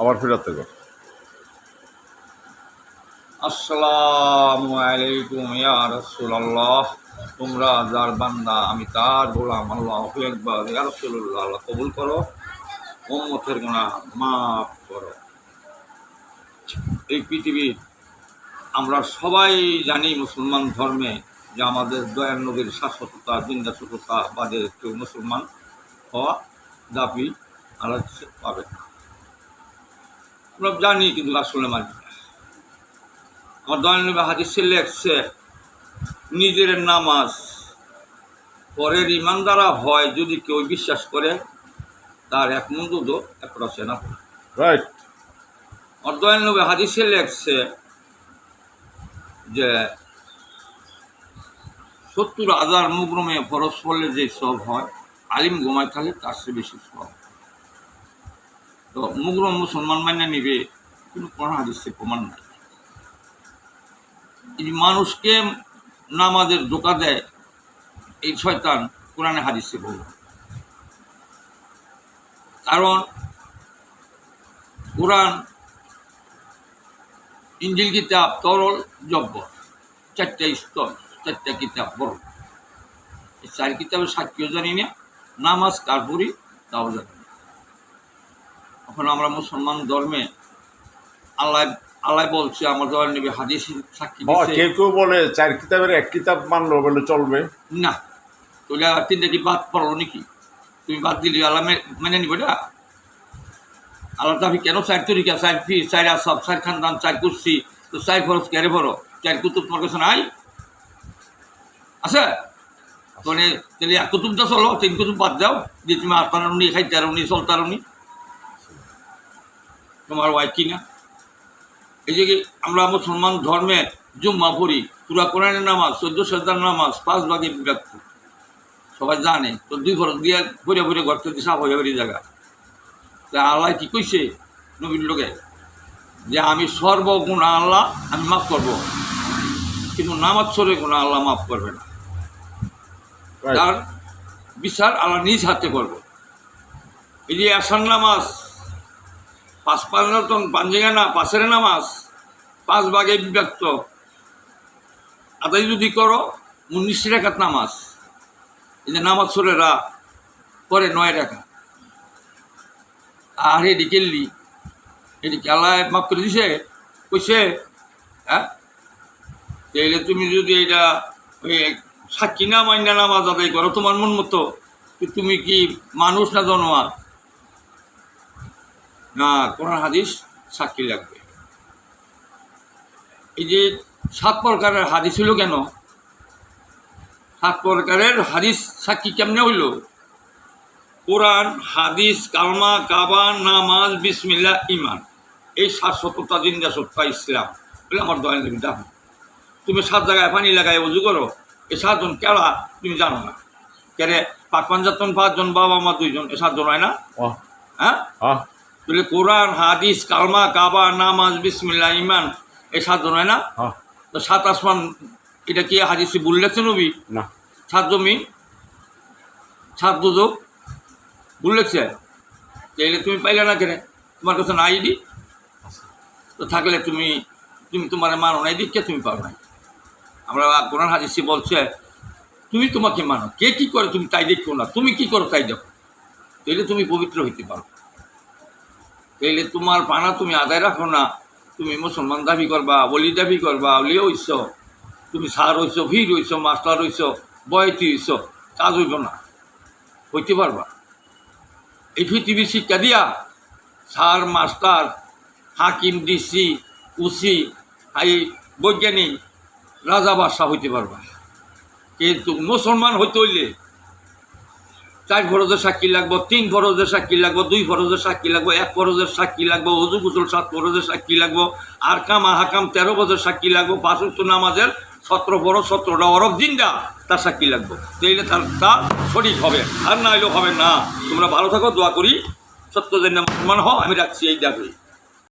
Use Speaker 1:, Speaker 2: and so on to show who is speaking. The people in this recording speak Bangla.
Speaker 1: আবার ফেরাতে গো।
Speaker 2: আসসালামু আলাইকুম ইয়া রাসূলুল্লাহ, তোমরা যার বান্দা আমি তার গোলাম। আল্লাহু আকবার। ইয়া রাসূলুল্লাহ, আল্লাহ কবুল করো, উম্মতের গুনাহ মাফ করো। এই পৃথিবীর আমরা সবাই জানি মুসলমান ধর্মে যে আমাদের দয়াল নবীর শাশ্বততা জিন্দা সততা বাদে কেউ মুসলমান হওয়া দাবি আল্লাহ পাবে না। আমরা জানি কিন্তু আসলে মানি না। আমার দয়াল নবী হাদিসে লেখছে, নিজের নামাজ পরের ইমান দ্বারা হয় যদি কেউ বিশ্বাস করে তার এক মুদুদ এক রচনা।
Speaker 1: রাইট।
Speaker 2: আমার দয়াল নবী হাদিসে লেখছে যে ৭০,০০০ মুগরমে ফরজ পড়লে যে সব হয়, আলিম ঘুমায় থাকলে তার চেয়ে বেশি সব। তো মুগরম মুসলমান মান্য নিবে, কিন্তু কোন হাদিসে প্রমাণ নাই। এই মানুষকে নামাজের ধোঁকা দেয় এই শয়তান কোরআনে হাদিসে বলল। কারণ কোরআন, ইনজিল কিতাব তরল জব্বর, 4টা স্তর, 4টা কিতাব বড়। এই 4 কিতাবের সাক্ষীও জানি না, নামাজ কার পড়ি তাও জানি না। এখন আমরা মুসলমান ধর্মে আল্লাহ বলছে, আমার দয়াল নবী হাদিস সাক্ষী দিচ্ছে।
Speaker 1: কেউ কেউ বলে 4 কিতাবের 1 কিতাব মানলো বলে চলবে
Speaker 2: না, তাহলে আর 3টা কি বাদ পড়লো নাকি? তুমি বাদ দিলি আল্লাহ মেনে নিবে না? আল্লাহ দাবি কেন 4 তরিকা, 4 ফি, 4 আসাব, 4 খানদান, 4 কুরসি, তো 4 ফরজ কেড়ে বড়, 4 কুতুব তোমার কাছে নাই আছে? মানে তাহলে 1 কুতুবটা চলো, 3 কুতুব বাদ দাও, যে তুমি আত্মারুনি খাইতারুনি চলতারুনি, তোমার ওয়াই কি না? এই যে আমরা মুসলমান ধর্মে জুম্মা পড়ি, পুরা কোরআনের নামাজ, 14 সাজদার নামাজ, 5 ভাগে বিভক্ত, সবাই জানে। তো 2 ফরজ দিয়ে ঘুরে ঘুরে ঘর থেকে সাফ হয়ে বেরিয়ে জায়গা। তা আল্লাহ কি কইছে নবীর লোকে, যে আমি সর্বগুণা আল্লাহ আমি মাফ করব, কিন্তু নামাজ ছড়ে গুণা আল্লাহ মাফ করবে না। তার বিচার আল্লাহ নিজ হাতে করব। এই যে আসার নামাজ 5 পাঞ্জেগা না, 5-এর নামাজ 5 ভাগে বিভক্ত, আদায় যদি করো 19 রাকাত নামাজ। এই যে নামাজ ছড়েরা পরে 9 রাকাত, আর এটি কেললি, এটিকে আল্লাহ মাফ করে দিছে কইছে। হ্যাঁ, তাইলে তুমি যদি এটা সাক্ষী না মাইনা নামাজ আদায় করো তোমার মন মতো, তুমি কি মানুষ না জানোয়ার? না, কোরআন হাদিস সাক্ষী লাগবে। এই যে 7 প্রকারের হাদিস হইল কেন? 7 প্রকারের হাদিস সাক্ষী কেমনে হইল? কোরআন, হাদিস, কালমা, কাবা, নামাজ, বিসমিল্লাহ, ইমান, এই 7 সত্যতা জিন্দা সত্তা ইসলাম বলে আমার দয়াল নবী দাবি। তুমি 7 জায়গায় পানি লাগাই উজু করো, এই 7 জন কেলা তুমি জানো না কেরে? 5 জন 5 জন, বাবা মা 2 জন, এই 7 জন হয় না? হ্যাঁ, বলে কোরআন, হাদিস, কালমা, কাবা, নামাজ, বিসমিল্লাহ, ইমান, এই 7 জন হয় না? তো 7 আসমান, এটা কি হাদিসে বললেছে নবী? না। 7 জমিন, 7 দুজক বললেছে। তাইলে তুমি পাইলে না কেন? তোমার কাছে না আইডি তো থাকলে তুমি তোমার মানো নাই, দিকে তুমি পাও নাই। আমরা কোরআন হাদিসে বলছে তুমি তোমাকে মানো, কে কী করে তুমি তাই দেখো না, তুমি কি করো তাই দেখো, তাইলে তুমি পবিত্র হইতে পারো। তাইলে তোমার পানা তুমি আদায় রাখো না, তুমি মুসলমান দাবি করবা, বলি দাবি করবা, অলিয়া হইছ, তুমি সার হইছ, ভিড় হইছ, মাস্টার হইছ, বয়তি হইছ, কাজ হইব না, হইতে পারবা? এই পৃথিবীর শিক্ষা দিয়া সার, মাস্টার, হাকিম, ডিসি, উসি, এই বৈজ্ঞানিক, রাজা বাদশাহ হইতে পারবা। কিন্তু মুসলমান হইতে হইলে 4 ফরজের সাক্ষী লাগবো, 3 ফরজের সাক্ষী লাগবো, 2 ফরজের সাক্ষী লাগবো, 1 ফরজের সাক্ষী লাগবো, ওযু গোসল 7 ফরজের সাক্ষী লাগবো, আর কামা হাকাম 13 ফরজের সাক্ষী লাগবো, 5 ওয়াক্ত নামাজের 17 ফরজ 17টা অরব জিন্দা তার সাক্ষী লাগবো। তাইলে তা সঠিক হবে, আর না হইলেও হবে না। তোমরা ভালো থাকো, দোয়া করি, সত্য জেনে মুসলমান হও। আমি রাখছি এই দাবি।